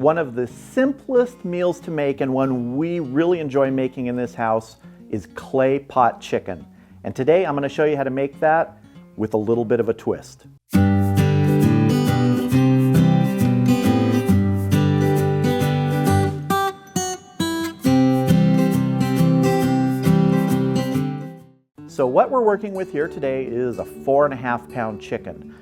One of the simplest meals to make and one we really enjoy making in this house is clay pot chicken. And today I'm going to show you how to make that with a little bit of a twist. So what we're working with here today is a 4.5 pound chicken.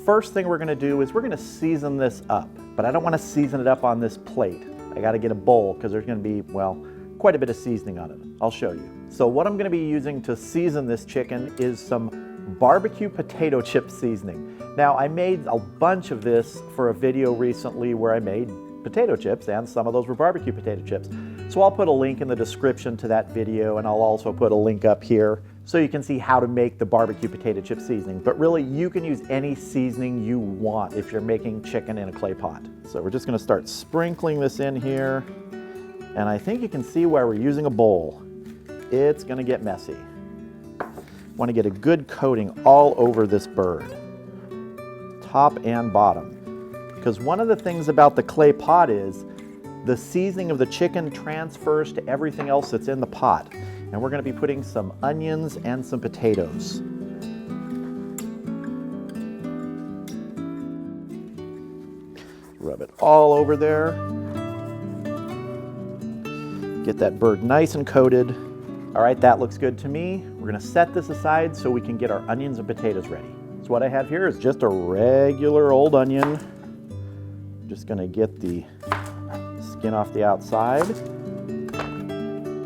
First thing we're going to do is we're going to season this up, but I don't want to season it up on this plate. I got to get a bowl because there's going to be, well, quite a bit of seasoning on it. I'll show you. So what I'm going to be using to season this chicken is some barbecue potato chip seasoning. Now I made a bunch of this for a video recently where I made potato chips, and some of those were barbecue potato chips. So I'll put a link in the description to that video, and I'll also put a link up here so you can see how to make the barbecue potato chip seasoning. But really, you can use any seasoning you want if you're making chicken in a clay pot. So we're just gonna start sprinkling this in here, and I think you can see why we're using a bowl. It's gonna get messy. Want to get a good coating all over this bird, top and bottom. Because one of the things about the clay pot is the seasoning of the chicken transfers to everything else that's in the pot. And we're going to be putting some onions and some potatoes. Rub it all over there. Get that bird nice and coated. All right, that looks good to me. We're going to set this aside so we can get our onions and potatoes ready. So what I have here is just a regular old onion. Just going to get the skin off the outside.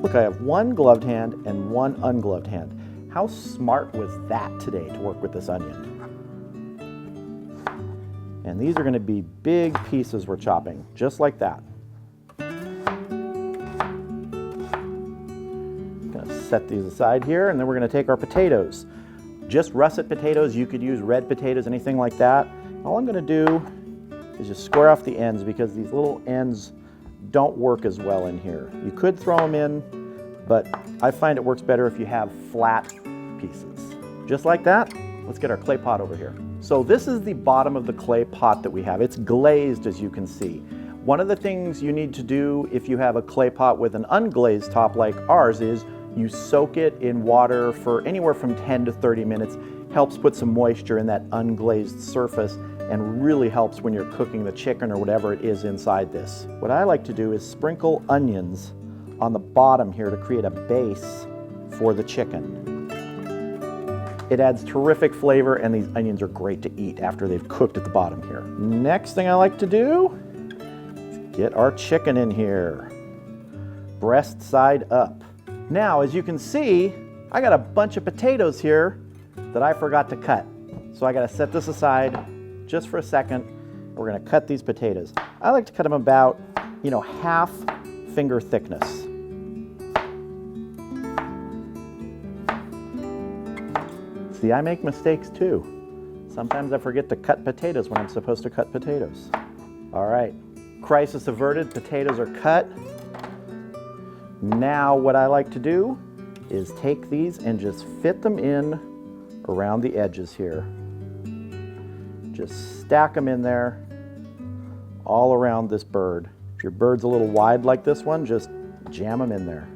Look, I have one gloved hand and one ungloved hand. How smart was that today to work with this onion? And these are going to be big pieces we're chopping, just like that. Going to set these aside here, and then we're going to take our potatoes. Just russet potatoes. You could use red potatoes, anything like that. All I'm going to do is just square off the ends because these little ends don't work as well in here. You could throw them in, but I find it works better if you have flat pieces. Just like that, let's get our clay pot over here. So this is the bottom of the clay pot that we have. It's glazed, as you can see. One of the things you need to do if you have a clay pot with an unglazed top like ours is you soak it in water for anywhere from 10 to 30 minutes. Helps put some moisture in that unglazed surface and really helps when you're cooking the chicken or whatever it is inside this. What I like to do is sprinkle onions on the bottom here to create a base for the chicken. It adds terrific flavor, and these onions are great to eat after they've cooked at the bottom here. Next thing I like to do is get our chicken in here, breast side up. Now, as you can see, I got a bunch of potatoes here that I forgot to cut. So I gotta set this aside just for a second. We're gonna cut these potatoes. I like to cut them about, half finger thickness. See, I make mistakes too. Sometimes I forget to cut potatoes when I'm supposed to cut potatoes. All right, crisis averted, potatoes are cut. Now what I like to do is take these and just fit them in around the edges here. Just stack them in there all around this bird. If your bird's a little wide like this one, just jam them in there.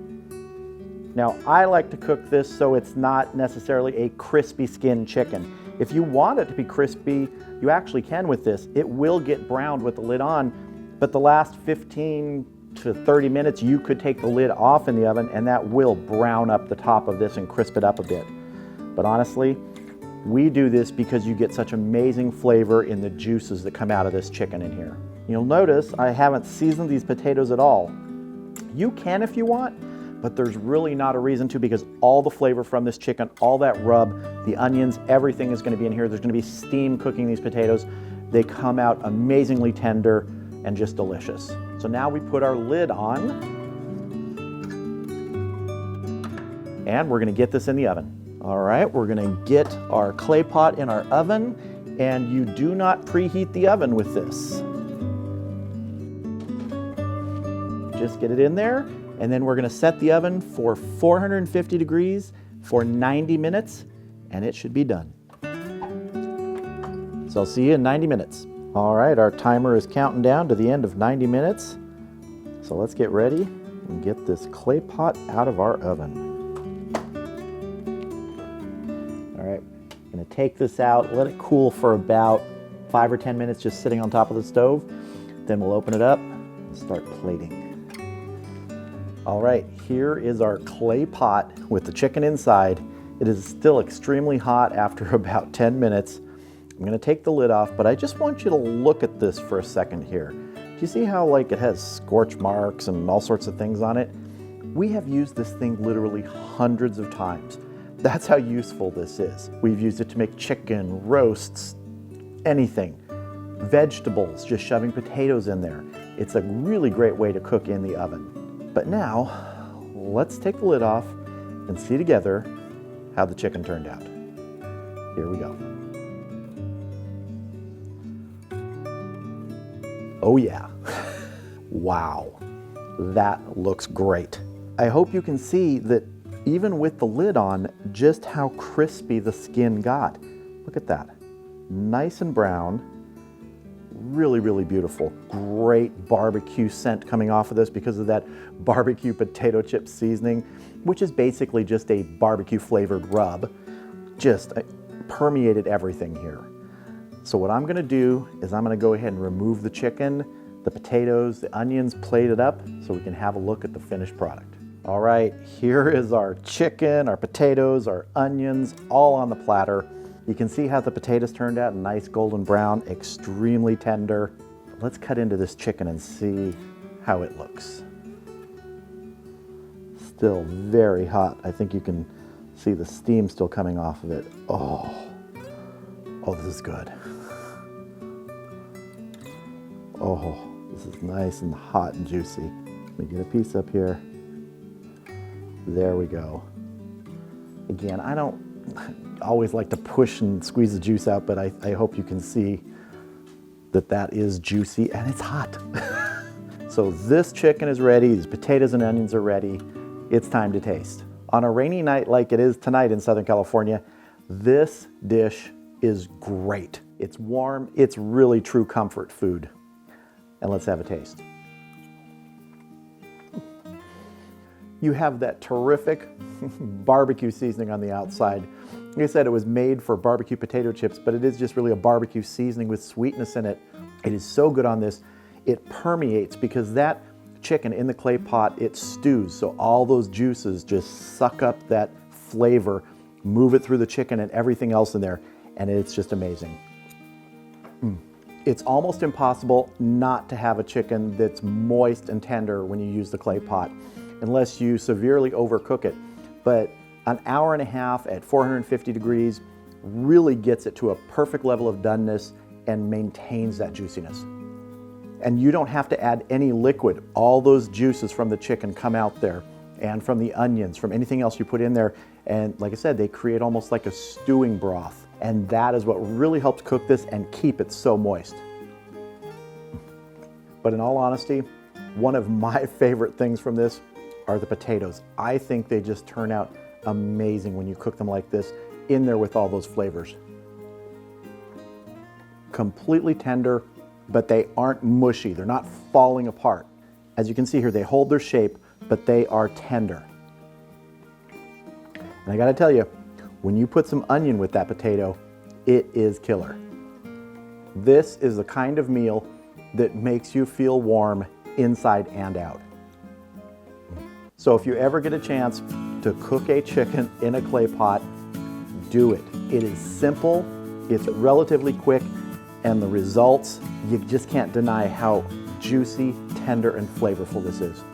Now, I like to cook this so it's not necessarily a crispy skin chicken. If you want it to be crispy, you actually can with this. It will get browned with the lid on, but the last 15 to 30 minutes, you could take the lid off in the oven and that will brown up the top of this and crisp it up a bit. But honestly, we do this because you get such amazing flavor in the juices that come out of this chicken in here. You'll notice I haven't seasoned these potatoes at all. You can if you want, but there's really not a reason to because all the flavor from this chicken, all that rub, the onions, everything is going to be in here. There's going to be steam cooking these potatoes. They come out amazingly tender and just delicious. So now we put our lid on and we're going to get this in the oven. All right, we're going to get our clay pot in our oven, and you do not preheat the oven with this. Just get it in there, and then we're going to set the oven for 450 degrees for 90 minutes, and it should be done. So I'll see you in 90 minutes. All right, our timer is counting down to the end of 90 minutes. So let's get ready and get this clay pot out of our oven. All right, I'm gonna take this out, let it cool for about 5 or 10 minutes just sitting on top of the stove. Then we'll open it up and start plating. All right, here is our clay pot with the chicken inside. It is still extremely hot after about 10 minutes. I'm gonna take the lid off, but I just want you to look at this for a second here. Do you see how like it has scorch marks and all sorts of things on it? We have used this thing literally hundreds of times. That's how useful this is. We've used it to make chicken, roasts, anything. Vegetables, just shoving potatoes in there. It's a really great way to cook in the oven. But now, let's take the lid off and see together how the chicken turned out. Here we go. Oh yeah, wow, that looks great. I hope you can see that even with the lid on, just how crispy the skin got. Look at that, nice and brown, really, really beautiful. Great barbecue scent coming off of this because of that barbecue potato chip seasoning, which is basically just a barbecue flavored rub, just permeated everything here. So what I'm gonna do is I'm gonna go ahead and remove the chicken, the potatoes, the onions, plate it up so we can have a look at the finished product. All right, here is our chicken, our potatoes, our onions, all on the platter. You can see how the potatoes turned out, nice golden brown, extremely tender. Let's cut into this chicken and see how it looks. Still very hot. I think you can see the steam still coming off of it. Oh, this is good. Oh, this is nice and hot and juicy. Let me get a piece up here. There we go. Again, I don't always like to push and squeeze the juice out, but I hope you can see that that is juicy and it's hot. So this chicken is ready, these potatoes and onions are ready. It's time to taste. On a rainy night like it is tonight in Southern California, this dish is great. It's warm, it's really true comfort food. And let's have a taste. You have that terrific barbecue seasoning on the outside. Like I said, it was made for barbecue potato chips, but it is just really a barbecue seasoning with sweetness in it. It is so good on this. It permeates because that chicken in the clay pot, it stews. So all those juices just suck up that flavor, move it through the chicken and everything else in there. And it's just amazing. It's almost impossible not to have a chicken that's moist and tender when you use the clay pot, unless you severely overcook it. But an hour and a half at 450 degrees really gets it to a perfect level of doneness and maintains that juiciness. And you don't have to add any liquid. All those juices from the chicken come out there, and from the onions, from anything else you put in there. And like I said, they create almost like a stewing broth. And that is what really helps cook this and keep it so moist. But in all honesty, one of my favorite things from this are the potatoes. I think they just turn out amazing when you cook them like this, in there with all those flavors. Completely tender, but they aren't mushy. They're not falling apart. As you can see here, they hold their shape, but they are tender. And I gotta tell you, when you put some onion with that potato, it is killer. This is the kind of meal that makes you feel warm inside and out. So if you ever get a chance to cook a chicken in a clay pot, do it. It is simple, it's relatively quick, and the results, you just can't deny how juicy, tender, and flavorful this is.